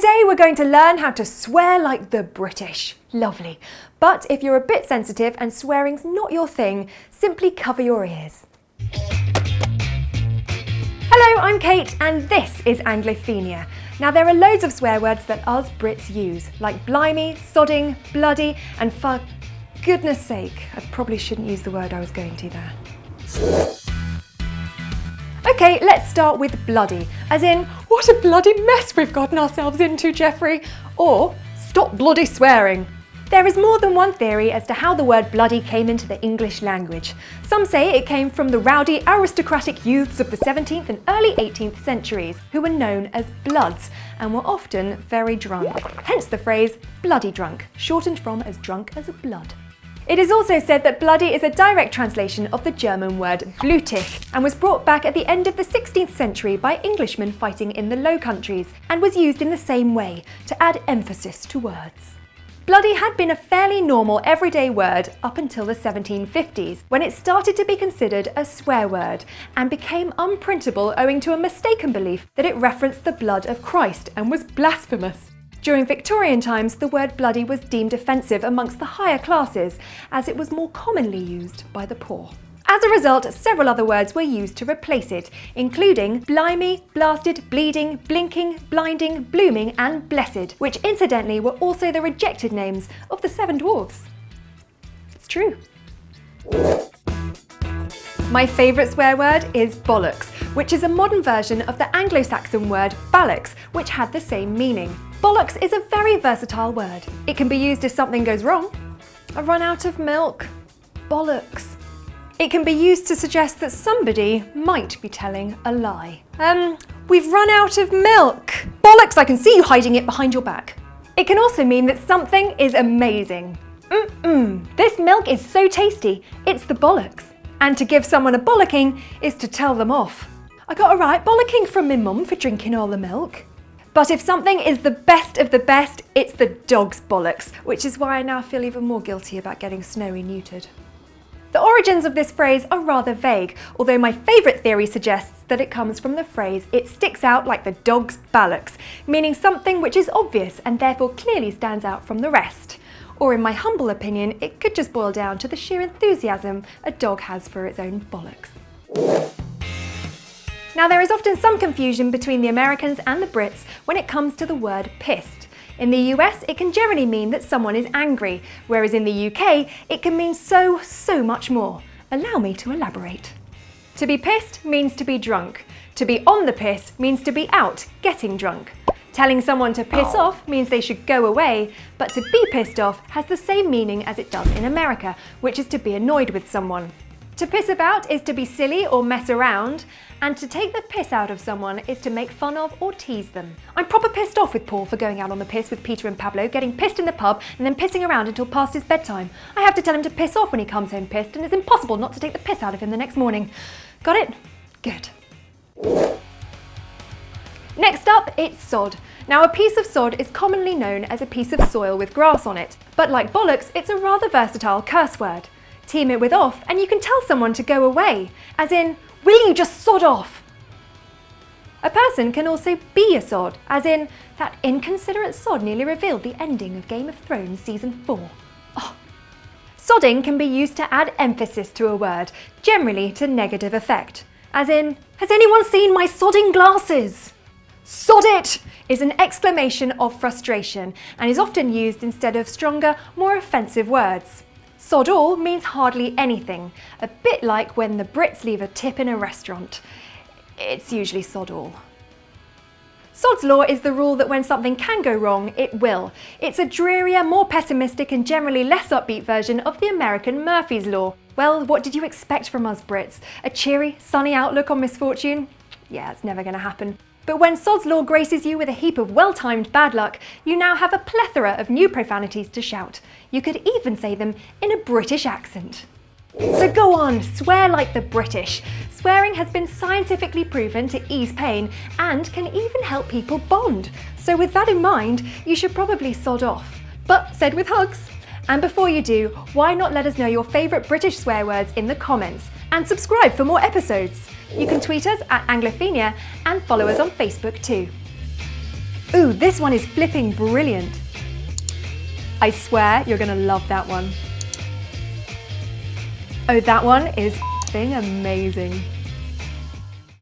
Today we're going to learn how to swear like the British. Lovely. But if you're a bit sensitive and swearing's not your thing, simply cover your ears. Hello, I'm Kate and this is Anglophenia. Now there are loads of swear words that us Brits use, like blimey, sodding, bloody, and for goodness sake, I probably shouldn't use the word I was going to there. Okay, let's start with bloody, as in, what a bloody mess we've gotten ourselves into, Geoffrey, or stop bloody swearing. There is more than one theory as to how the word bloody came into the English language. Some say it came from the rowdy aristocratic youths of the 17th and early 18th centuries, who were known as bloods and were often very drunk. Hence the phrase bloody drunk, shortened from as drunk as a blood. It is also said that bloody is a direct translation of the German word blutig and was brought back at the end of the 16th century by Englishmen fighting in the Low Countries and was used in the same way, to add emphasis to words. Bloody had been a fairly normal everyday word up until the 1750s, when it started to be considered a swear word and became unprintable owing to a mistaken belief that it referenced the blood of Christ and was blasphemous. During Victorian times, the word bloody was deemed offensive amongst the higher classes, as it was more commonly used by the poor. As a result, several other words were used to replace it, including blimey, blasted, bleeding, blinking, blinding, blooming, and blessed, which incidentally were also the rejected names of the 7 dwarfs. It's true. My favourite swear word is bollocks, which is a modern version of the Anglo-Saxon word ballocks, which had the same meaning. Bollocks is a very versatile word. It can be used if something goes wrong. I've run out of milk. Bollocks. It can be used to suggest that somebody might be telling a lie. We've run out of milk. Bollocks, I can see you hiding it behind your back. It can also mean that something is amazing. This milk is so tasty, it's the bollocks. And to give someone a bollocking is to tell them off. I got a right bollocking from my mum for drinking all the milk. But if something is the best of the best, it's the dog's bollocks, which is why I now feel even more guilty about getting Snowy neutered. The origins of this phrase are rather vague, although my favourite theory suggests that it comes from the phrase "it sticks out like the dog's bollocks," meaning something which is obvious and therefore clearly stands out from the rest. Or in my humble opinion, it could just boil down to the sheer enthusiasm a dog has for its own bollocks. Now there is often some confusion between the Americans and the Brits when it comes to the word pissed. In the US, it can generally mean that someone is angry, whereas in the UK, it can mean so much more. Allow me to elaborate. To be pissed means to be drunk. To be on the piss means to be out, getting drunk. Telling someone to piss off means they should go away, but to be pissed off has the same meaning as it does in America, which is to be annoyed with someone. To piss about is to be silly or mess around, and to take the piss out of someone is to make fun of or tease them. I'm proper pissed off with Paul for going out on the piss with Peter and Pablo, getting pissed in the pub and then pissing around until past his bedtime. I have to tell him to piss off when he comes home pissed, and it's impossible not to take the piss out of him the next morning. Got it? Good. Next up, it's sod. Now a piece of sod is commonly known as a piece of soil with grass on it, but like bollocks, it's a rather versatile curse word. Team it with off and you can tell someone to go away, as in, will you just sod off? A person can also be a sod, as in, that inconsiderate sod nearly revealed the ending of Game of Thrones Season 4. Oh. Sodding can be used to add emphasis to a word, generally to negative effect, as in, has anyone seen my sodding glasses? Sod it! Is an exclamation of frustration and is often used instead of stronger, more offensive words. Sod all means hardly anything, a bit like when the Brits leave a tip in a restaurant. It's usually sod all. Sod's law is the rule that when something can go wrong, it will. It's a drearier, more pessimistic and generally less upbeat version of the American Murphy's Law. Well, what did you expect from us Brits? A cheery, sunny outlook on misfortune? Yeah, it's never going to happen. But when Sod's Law graces you with a heap of well-timed bad luck, you now have a plethora of new profanities to shout. You could even say them in a British accent. So go on, swear like the British. Swearing has been scientifically proven to ease pain and can even help people bond. So with that in mind, you should probably sod off. But said with hugs. And before you do, why not let us know your favourite British swear words in the comments? And subscribe for more episodes. You can tweet us at Anglophenia and follow us on Facebook too. Ooh, this one is flipping brilliant. I swear you're gonna love that one. Oh, that one is f***ing amazing.